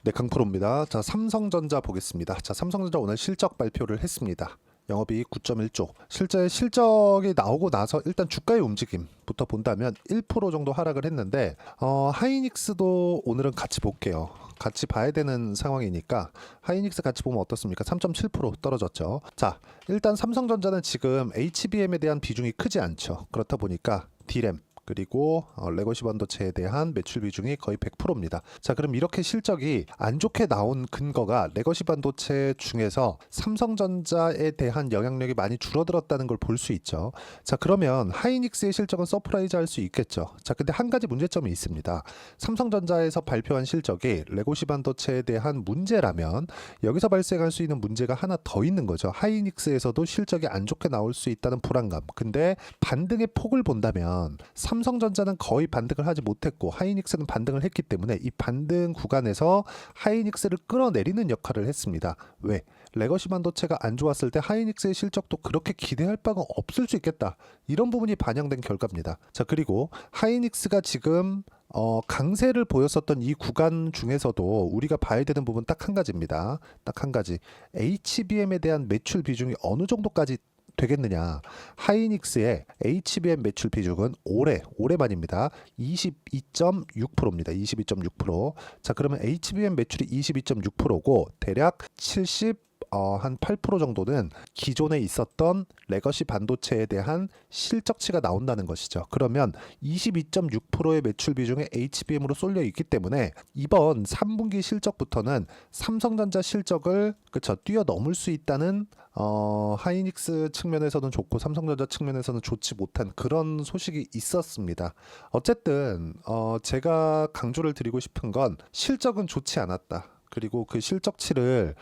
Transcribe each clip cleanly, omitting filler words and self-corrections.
네, 강프로입니다. 자, 삼성전자 보겠습니다. 자, 삼성전자 오늘 실적 발표를 했습니다. 영업이익 9.1조. 실제 실적이 나오고 나서 일단 주가의 움직임부터 본다면 1% 정도 하락을 했는데 하이닉스도 오늘은 같이 볼게요. 같이 봐야 되는 상황이니까 하이닉스 같이 보면 어떻습니까? 3.7% 떨어졌죠. 자, 일단 삼성전자는 지금 HBM에 대한 비중이 크지 않죠. 그렇다 보니까 D램 그리고 레거시 반도체에 대한 매출 비중이 거의 100%입니다. 자, 그럼 이렇게 실적이 안 좋게 나온 근거가 레거시 반도체 중에서 삼성전자에 대한 영향력이 많이 줄어들었다는 걸 볼 수 있죠. 자, 그러면 하이닉스의 실적은 서프라이즈 할 수 있겠죠. 자, 근데 한 가지 문제점이 있습니다. 삼성전자에서 발표한 실적이 레거시 반도체에 대한 문제라면 여기서 발생할 수 있는 문제가 하나 더 있는 거죠. 하이닉스에서도 실적이 안 좋게 나올 수 있다는 불안감. 근데 반등의 폭을 본다면 삼성전자는 거의 반등을 하지 못했고 하이닉스는 반등을 했기 때문에 이 반등 구간에서 하이닉스를 끌어내리는 역할을 했습니다. 왜? 레거시 반도체가 안 좋았을 때 하이닉스의 실적도 그렇게 기대할 바가 없을 수 있겠다. 이런 부분이 반영된 결과입니다. 자, 그리고 하이닉스가 지금 강세를 보였었던 이 구간 중에서도 우리가 봐야 되는 부분 딱 한 가지입니다. 딱 한 가지. HBM에 대한 매출 비중이 어느 정도까지 되겠느냐. 하이닉스의 HBM 매출 비중은 올해만입니다. 22.6%입니다. 22.6%. 자, 그러면 HBM 매출이 22.6%고 대략 한 8% 정도는 기존에 있었던 레거시 반도체에 대한 실적치가 나온다는 것이죠. 그러면 22.6%의 매출 비중에 HBM으로 쏠려 있기 때문에 이번 3분기 실적부터는 삼성전자 실적을 뛰어넘을 수 있다는 하이닉스 측면에서는 좋고 삼성전자 측면에서는 좋지 못한 그런 소식이 있었습니다. 어쨌든 제가 강조를 드리고 싶은 건 실적은 좋지 않았다. 그리고 그 실적치를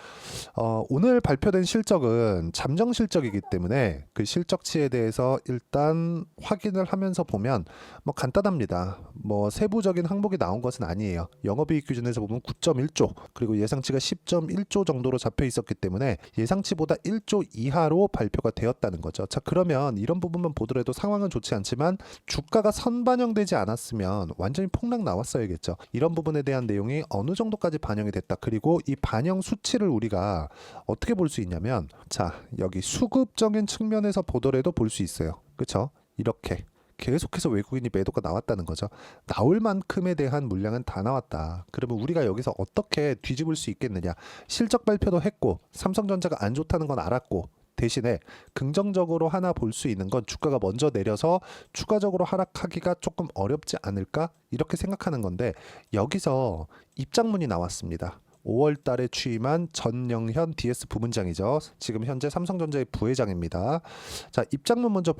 오늘 발표된 실적은 잠정 실적이기 때문에 그 실적치에 대해서 일단 확인을 하면서 보면 뭐 간단합니다. 뭐 세부적인 항목이 나온 것은 아니에요. 영업이익 기준에서 보면 9.1조 그리고 예상치가 10.1조 정도로 잡혀 있었기 때문에 예상치보다 1조 이하로 발표가 되었다는 거죠. 자, 그러면 이런 부분만 보더라도 상황은 좋지 않지만 주가가 선반영되지 않았으면 완전히 폭락 나왔어야겠죠. 이런 부분에 대한 내용이 어느 정도까지 반영이 됐다. 그리고 이 반영 수치를 우리가 어떻게 볼 수 있냐면 자, 여기 수급적인 측면에서 보더라도 볼 수 있어요. 그렇죠? 이렇게 계속해서 외국인이 매도가 나왔다는 거죠. 나올 만큼에 대한 물량은 다 나왔다. 그러면 우리가 여기서 어떻게 뒤집을 수 있겠느냐? 실적 발표도 했고 삼성전자가 안 좋다는 건 알았고 대신에 긍정적으로 하나 볼 수 있는 건 주가가 먼저 내려서 추가적으로 하락하기가 조금 어렵지 않을까? 이렇게 생각하는 건데 여기서 입장문이 나왔습니다. 5월 달에 취임한 전영현 DS 부문장이죠. 지금 현재 삼성전자의 부회장입니다. 자, 입장문 먼저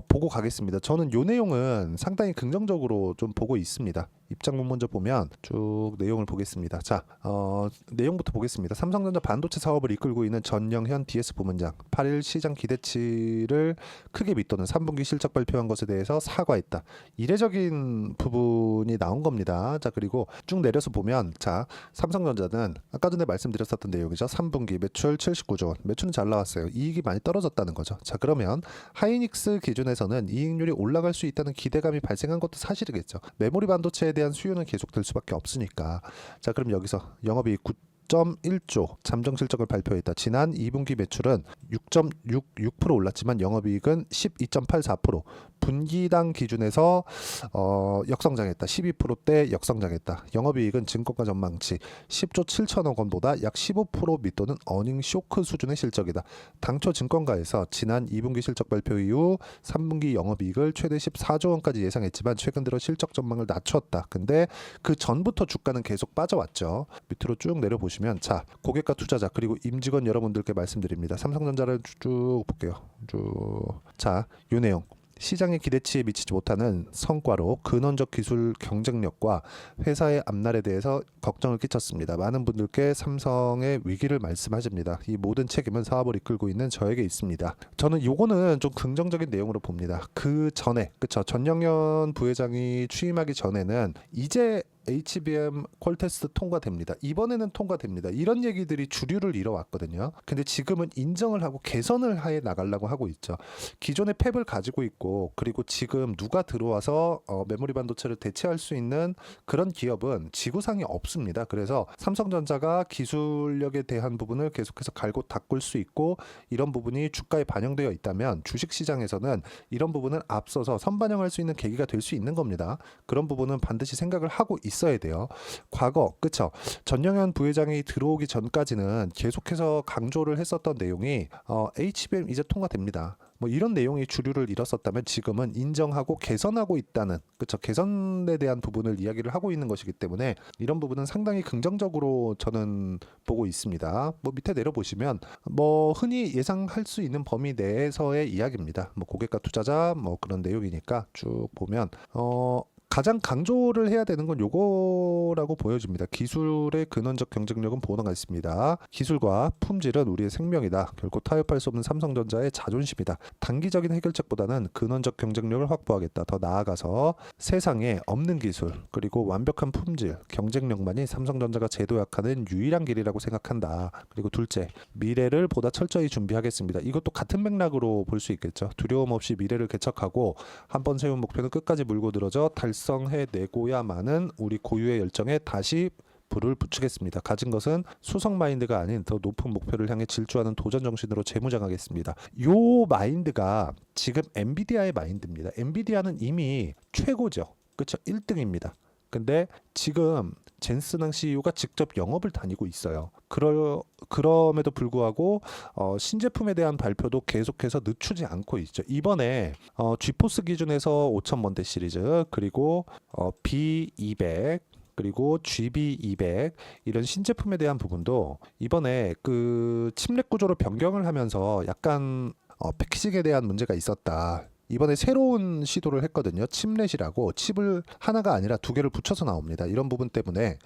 보고 가겠습니다. 저는 이 내용은 상당히 긍정적으로 좀 보고 있습니다. 입장문 먼저 보면 쭉 내용을 보겠습니다. 자, 내용부터 보겠습니다. 삼성전자 반도체 사업을 이끌고 있는 전영현 DS 부문장 8일 시장 기대치를 크게 밑도는 3분기 실적 발표한 것에 대해서 사과했다. 이례적인 부분이 나온 겁니다. 자, 그리고 쭉 내려서 보면 자, 삼성전자는 아까 전에 말씀드렸었던 내용이죠. 3분기 매출 79조 원. 매출은 잘 나왔어요. 이익이 많이 떨어졌다는 거죠. 자, 그러면 하이닉스 기준에서는 이익률이 올라갈 수 있다는 기대감이 발생한 것도 사실이겠죠. 메모리 반도체에 대한 수요는 계속될 수밖에 없으니까. 자, 그럼 여기서 영업이익 9.1조 잠정 실적을 발표했다. 지난 2분기 매출은 6.66% 올랐지만 영업이익은 12.84%, 분기당 기준에서 역성장했다. 12%대 역성장했다. 영업이익은 증권가 전망치 10조 7천억 원보다 약 15% 밑도는 어닝 쇼크 수준의 실적이다. 당초 증권가에서 지난 2분기 실적 발표 이후 3분기 영업이익을 최대 14조 원까지 예상했지만 최근 들어 실적 전망을 낮췄다. 근데 그 전부터 주가는 계속 빠져왔죠. 밑으로 쭉 내려보시면 자, 고객과 투자자 그리고 임직원 여러분들께 말씀드립니다. 삼성전자를 쭉 볼게요. 쭉. 자, 요 내용. 시장의 기대치에 미치지 못하는 성과로 근원적 기술 경쟁력과 회사의 앞날에 대해서 걱정을 끼쳤습니다. 많은 분들께 삼성의 위기를 말씀하십니다. 이 모든 책임은 사업을 이끌고 있는 저에게 있습니다. 저는 요거는 좀 긍정적인 내용으로 봅니다. 그 전에 그쵸 전영현 부회장이 취임하기 전에는 이제 HBM 퀄테스트 통과됩니다. 이번에는 통과됩니다. 이런 얘기들이 주류를 이뤄왔거든요. 근데 지금은 인정을 하고 개선을 해 나가려고 하고 있죠. 기존의 팹을 가지고 있고 그리고 지금 누가 들어와서 메모리 반도체를 대체할 수 있는 그런 기업은 지구상에 없습니다. 그래서 삼성전자가 기술력에 대한 부분을 계속해서 갈고 닦을 수 있고 이런 부분이 주가에 반영되어 있다면 주식시장에서는 이런 부분을 앞서서 선반영할 수 있는 계기가 될 수 있는 겁니다. 그런 부분은 반드시 생각을 하고 있어야 돼요. 과거 그쵸? 전영현 부회장이 들어오기 전까지는 계속해서 강조를 했었던 내용이 HBM 이제 통과됩니다. 뭐 이런 내용이 주류를 이뤘었다면 지금은 인정하고 개선하고 있다는 그쵸? 개선에 대한 부분을 이야기를 하고 있는 것이기 때문에 이런 부분은 상당히 긍정적으로 저는 보고 있습니다. 뭐 밑에 내려보시면 뭐 흔히 예상할 수 있는 범위 내에서의 이야기입니다. 뭐 고객과 투자자 뭐 그런 내용이니까 쭉 보면 가장 강조를 해야 되는 건 요거라고 보여집니다. 기술의 근원적 경쟁력은 보너가 있습니다. 기술과 품질은 우리의 생명이다. 결코 타협할 수 없는 삼성전자의 자존심이다. 단기적인 해결책보다는 근원적 경쟁력을 확보하겠다. 더 나아가서 세상에 없는 기술 그리고 완벽한 품질, 경쟁력만이 삼성전자가 재도약하는 유일한 길이라고 생각한다. 그리고 둘째, 미래를 보다 철저히 준비하겠습니다. 이것도 같은 맥락으로 볼 수 있겠죠. 두려움 없이 미래를 개척하고 한번 세운 목표는 끝까지 물고 늘어져 달성해내고야만은 우리 고유의 열정에 다시 불을 붙이겠습니다. 가진 것은 수성 마인드가 아닌 더 높은 목표를 향해 질주하는 도전 정신으로 재무장하겠습니다. 요 마인드가 지금 엔비디아의 마인드입니다. 엔비디아는 이미 최고죠. 그렇죠? 1등입니다. 근데 지금 젠스낭 CEO가 직접 영업을 다니고 있어요. 그럼에도 불구하고 신제품에 대한 발표도 계속해서 늦추지 않고 있죠. 이번에 지포스 기준에서 5000번대 시리즈 그리고 B200 그리고 GB200 이런 신제품에 대한 부분도 이번에 그 칩렛 구조로 변경을 하면서 약간 패키징에 대한 문제가 있었다. 이번에 새로운 시도를 했거든요. 칩렛이라고 칩을 하나가 아니라 두 개를 붙여서 나옵니다. 이런 부분 때문에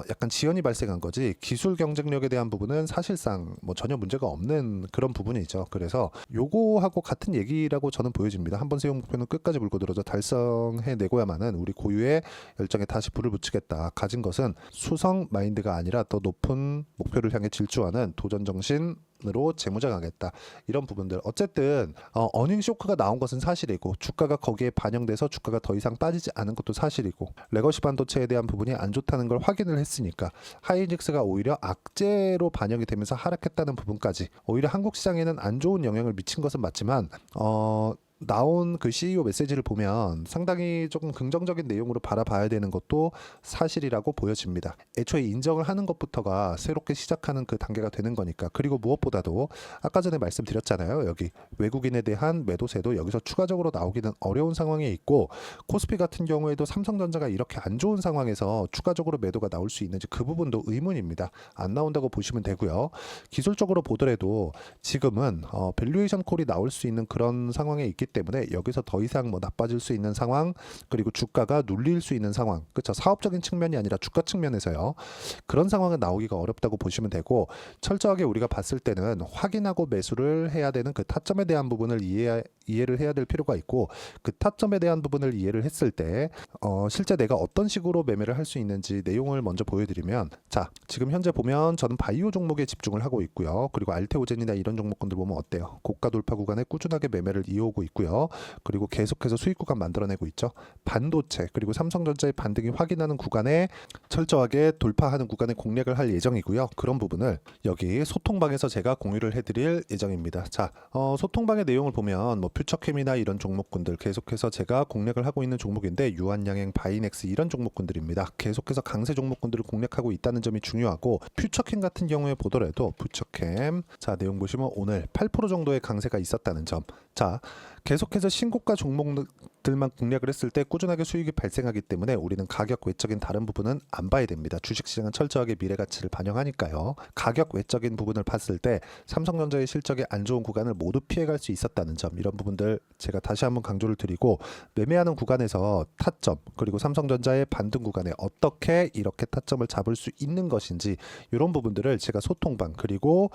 약간 지연이 발생한 거지 기술 경쟁력에 대한 부분은 사실상 뭐 전혀 문제가 없는 그런 부분이죠. 그래서 요거하고 같은 얘기라고 저는 보여집니다. 한번 세운 목표는 끝까지 물고 들어서 달성해내고야만은 우리 고유의 열정에 다시 불을 붙이겠다. 가진 것은 수성 마인드가 아니라 더 높은 목표를 향해 질주하는 도전 정신 으로 재무장하겠다. 이런 부분들 어쨌든 어닝 쇼크가 나온 것은 사실이고 주가가 거기에 반영돼서 주가가 더 이상 빠지지 않은 것도 사실이고 레거시 반도체에 대한 부분이 안 좋다는 걸 확인을 했으니까 하이닉스가 오히려 악재로 반영이 되면서 하락했다는 부분까지 오히려 한국 시장에는 안 좋은 영향을 미친 것은 맞지만 나온 그 CEO 메시지를 보면 상당히 조금 긍정적인 내용으로 바라봐야 되는 것도 사실이라고 보여집니다. 애초에 인정을 하는 것부터가 새롭게 시작하는 그 단계가 되는 거니까. 그리고 무엇보다도 아까 전에 말씀드렸잖아요. 여기 외국인에 대한 매도세도 여기서 추가적으로 나오기는 어려운 상황에 있고 코스피 같은 경우에도 삼성전자가 이렇게 안 좋은 상황에서 추가적으로 매도가 나올 수 있는지 그 부분도 의문입니다. 안 나온다고 보시면 되고요. 기술적으로 보더라도 지금은 밸류에이션 콜이 나올 수 있는 그런 상황에 있기 때문에 여기서 더 이상 뭐 나빠질 수 있는 상황 그리고 주가가 눌릴 수 있는 상황 그렇죠. 사업적인 측면이 아니라 주가 측면에서요. 그런 상황은 나오기가 어렵다고 보시면 되고 철저하게 우리가 봤을 때는 확인하고 매수를 해야 되는 그 타점에 대한 부분을 이해를 해야 될 필요가 있고 그 타점에 대한 부분을 이해를 했을 때 실제 내가 어떤 식으로 매매를 할 수 있는지 내용을 먼저 보여드리면 자 지금 현재 보면 저는 바이오 종목에 집중을 하고 있고요. 그리고 알테오젠이나 이런 종목군들 보면 어때요? 고가 돌파 구간에 꾸준하게 매매를 이어오고 있고요. 그리고 계속해서 수익 구간 만들어내고 있죠. 반도체 그리고 삼성전자의 반등이 확인하는 구간에 철저하게 돌파하는 구간에 공략을 할 예정이고요. 그런 부분을 여기 소통방에서 제가 공유를 해드릴 예정입니다. 자 소통방의 내용을 보면 뭐 퓨처캠이나 이런 종목군들 계속해서 제가 공략을 하고 있는 종목인데 유한양행, 바이넥스 이런 종목군들입니다. 계속해서 강세 종목군들을 공략하고 있다는 점이 중요하고 퓨처캠 같은 경우에 보더라도 퓨처캠 자 내용 보시면 오늘 8% 정도의 강세가 있었다는 점. 자 계속해서 신고가 종목들만 공략을 했을 때 꾸준하게 수익이 발생하기 때문에 우리는 가격 외적인 다른 부분은 안 봐야 됩니다. 주식시장은 철저하게 미래가치를 반영하니까요. 가격 외적인 부분을 봤을 때 삼성전자의 실적이 안 좋은 구간을 모두 피해갈 수 있었다는 점 이런 부분들 제가 다시 한번 강조를 드리고 매매하는 구간에서 타점 그리고 삼성전자의 반등 구간에 어떻게 이렇게 타점을 잡을 수 있는 것인지 이런 부분들을 제가 소통방 그리고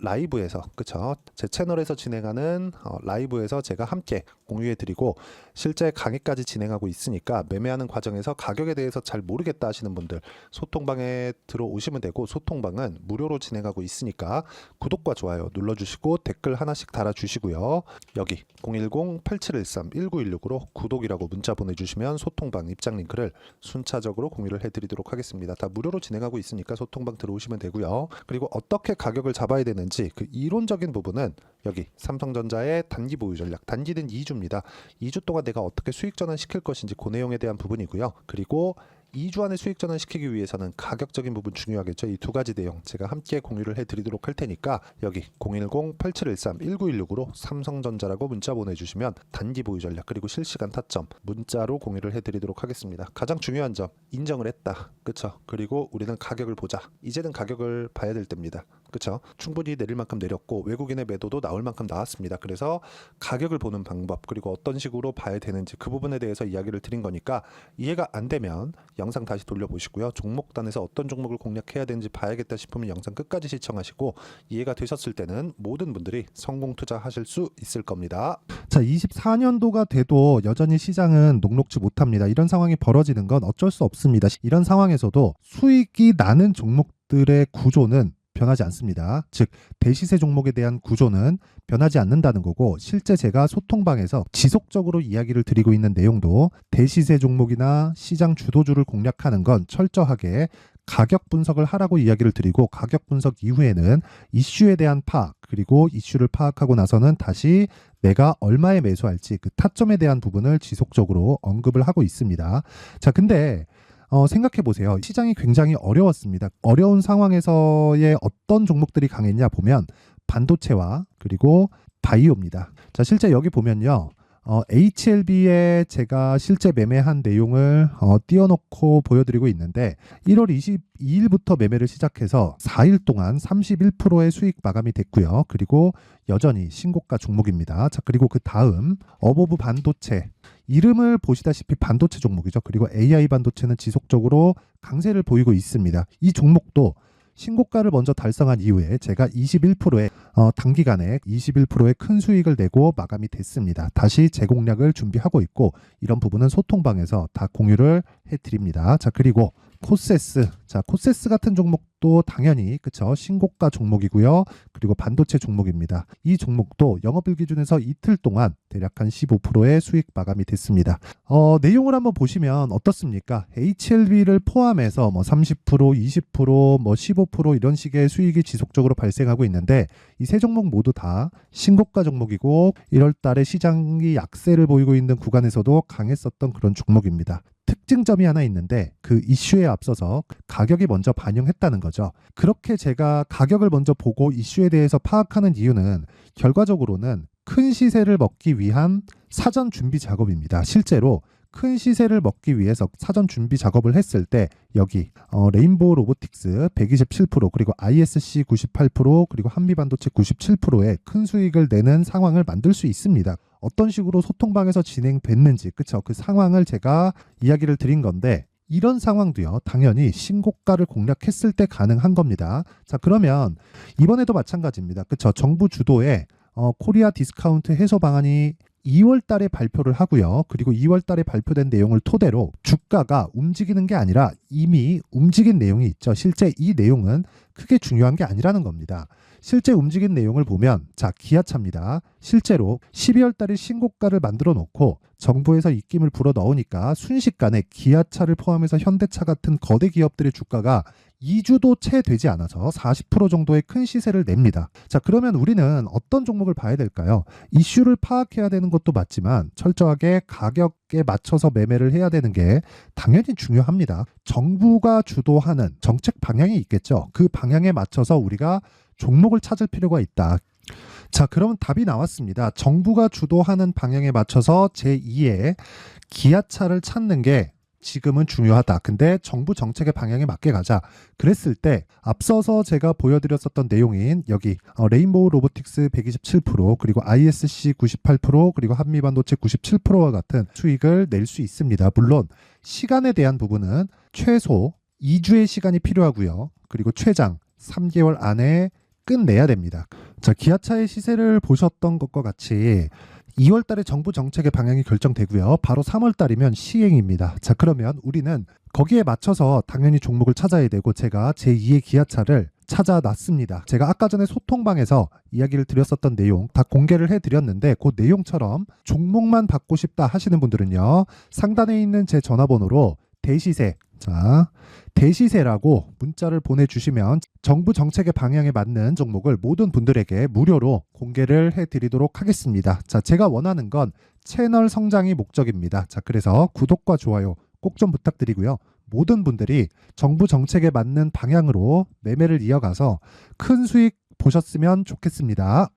라이브에서 그쵸 제 채널에서 진행하는 라이브에서 제가 함께 공유해드리고 실제 강의까지 진행하고 있으니까 매매하는 과정에서 가격에 대해서 잘 모르겠다 하시는 분들 소통방에 들어오시면 되고, 소통방은 무료로 진행하고 있으니까 구독과 좋아요 눌러주시고 댓글 하나씩 달아주시고요. 여기 010-8713-1916으로 구독이라고 문자 보내주시면 소통방 입장 링크를 순차적으로 공유를 해드리도록 하겠습니다. 다 무료로 진행하고 있으니까 소통방 들어오시면 되고요. 그리고 어떻게 가격을 잡아야 되는지 그 이론적인 부분은 여기 삼성전자의 단기 보유 전략, 단기는 2주입니다. 2주 동안 내가 어떻게 수익 전환 시킬 것인지 그 내용에 대한 부분이고요. 그리고 2주 안에 수익 전환 시키기 위해서는 가격적인 부분 중요하겠죠. 이 두 가지 내용 제가 함께 공유를 해드리도록 할 테니까 여기 010-8713-1916으로 삼성전자라고 문자 보내주시면 단기 보유 전략 그리고 실시간 타점 문자로 공유를 해드리도록 하겠습니다. 가장 중요한 점, 인정을 했다. 그쵸? 그리고 우리는 가격을 보자. 이제는 가격을 봐야 될 때입니다. 그쵸? 충분히 내릴 만큼 내렸고 외국인의 매도도 나올 만큼 나왔습니다. 그래서 가격을 보는 방법 그리고 어떤 식으로 봐야 되는지 그 부분에 대해서 이야기를 드린 거니까 이해가 안 되면 영상 다시 돌려보시고요. 종목단에서 어떤 종목을 공략해야 되는지 봐야겠다 싶으면 영상 끝까지 시청하시고, 이해가 되셨을 때는 모든 분들이 성공 투자하실 수 있을 겁니다. 자, 24년도가 돼도 여전히 시장은 녹록지 못합니다. 이런 상황이 벌어지는 건 어쩔 수 없습니다. 이런 상황에서도 수익이 나는 종목들의 구조는 변하지 않습니다. 즉 대시세 종목에 대한 구조는 변하지 않는다는 거고, 실제 제가 소통방에서 지속적으로 이야기를 드리고 있는 내용도 대시세 종목이나 시장 주도주를 공략하는 건 철저하게 가격 분석을 하라고 이야기를 드리고, 가격 분석 이후에는 이슈에 대한 파악, 그리고 이슈를 파악하고 나서는 다시 내가 얼마에 매수할지 그 타점에 대한 부분을 지속적으로 언급을 하고 있습니다. 자, 근데 생각해 보세요. 시장이 굉장히 어려웠습니다. 어려운 상황에서의 어떤 종목들이 강했냐 보면 반도체와 그리고 바이오입니다. 자, 실제 여기 보면요. HLB에 제가 실제 매매한 내용을 띄워놓고 보여드리고 있는데 1월 22일부터 매매를 시작해서 4일 동안 31%의 수익 마감이 됐고요. 그리고 여전히 신고가 종목입니다. 자, 그리고 그 다음 어보브 반도체, 이름을 보시다시피 반도체 종목이죠. 그리고 AI 반도체는 지속적으로 강세를 보이고 있습니다. 이 종목도 신고가를 먼저 달성한 이후에 제가 21%의 단기간에 21%의 큰 수익을 내고 마감이 됐습니다. 다시 재공략을 준비하고 있고, 이런 부분은 소통방에서 다 공유를 해드립니다. 자, 그리고 코세스, 자, 코세스 같은 종목도 당연히 그쵸, 신고가 종목이고요. 그리고 반도체 종목입니다. 이 종목도 영업일 기준에서 이틀 동안 대략 한 15%의 수익 마감이 됐습니다. 내용을 한번 보시면 어떻습니까? HLB를 포함해서 뭐 30%, 20%, 뭐 15% 이런 식의 수익이 지속적으로 발생하고 있는데, 이 세 종목 모두 다 신고가 종목이고 1월 달에 시장이 약세를 보이고 있는 구간에서도 강했었던 그런 종목입니다. 특징점이 하나 있는데 그 이슈에 앞서서 가격이 먼저 반영했다는 거죠. 그렇게 제가 가격을 먼저 보고 이슈에 대해서 파악하는 이유는 결과적으로는 큰 시세를 먹기 위한 사전 준비 작업입니다. 실제로 큰 시세를 먹기 위해서 사전 준비 작업을 했을 때 여기 레인보우 로보틱스 127% 그리고 ISC 98% 그리고 한미반도체 97%의 큰 수익을 내는 상황을 만들 수 있습니다. 어떤 식으로 소통방에서 진행됐는지 그쵸, 그 상황을 제가 이야기를 드린 건데, 이런 상황도요 당연히 신고가를 공략했을 때 가능한 겁니다. 자, 그러면 이번에도 마찬가지입니다. 그쵸, 정부 주도의 코리아 디스카운트 해소 방안이 2월 달에 발표를 하고요. 그리고 2월 달에 발표된 내용을 토대로 주가가 움직이는 게 아니라 이미 움직인 내용이 있죠. 실제 이 내용은 크게 중요한 게 아니라는 겁니다. 실제 움직인 내용을 보면, 자, 기아차입니다. 실제로 12월 달에 신고가를 만들어 놓고 정부에서 입김을 불어 넣으니까 순식간에 기아차를 포함해서 현대차 같은 거대 기업들의 주가가 2주도 채 되지 않아서 40% 정도의 큰 시세를 냅니다. 자, 그러면 우리는 어떤 종목을 봐야 될까요? 이슈를 파악해야 되는 것도 맞지만 철저하게 가격에 맞춰서 매매를 해야 되는 게 당연히 중요합니다. 정부가 주도하는 정책 방향이 있겠죠. 그 방향에 맞춰서 우리가 종목을 찾을 필요가 있다. 자, 그러면 답이 나왔습니다. 정부가 주도하는 방향에 맞춰서 제2의 기아차를 찾는 게 지금은 중요하다. 근데 정부 정책의 방향에 맞게 가자. 그랬을 때 앞서서 제가 보여드렸었던 내용인 여기 레인보우 로보틱스 127% 그리고 ISC 98% 그리고 한미반도체 97%와 같은 수익을 낼 수 있습니다. 물론 시간에 대한 부분은 최소 2주의 시간이 필요하고요. 그리고 최장 3개월 안에 끝내야 됩니다. 자, 기아차의 시세를 보셨던 것과 같이 2월 달에 정부 정책의 방향이 결정되고요. 바로 3월 달이면 시행입니다. 자, 그러면 우리는 거기에 맞춰서 당연히 종목을 찾아야 되고 제가 제2의 기아차를 찾아놨습니다. 제가 아까 전에 소통방에서 이야기를 드렸었던 내용 다 공개를 해드렸는데 그 내용처럼 종목만 받고 싶다 하시는 분들은요. 상단에 있는 제 전화번호로 대시세, 자, 대시세라고 문자를 보내주시면 정부 정책의 방향에 맞는 종목을 모든 분들에게 무료로 공개를 해드리도록 하겠습니다. 자, 제가 원하는 건 채널 성장이 목적입니다. 자, 그래서 구독과 좋아요 꼭 좀 부탁드리고요. 모든 분들이 정부 정책에 맞는 방향으로 매매를 이어가서 큰 수익 보셨으면 좋겠습니다.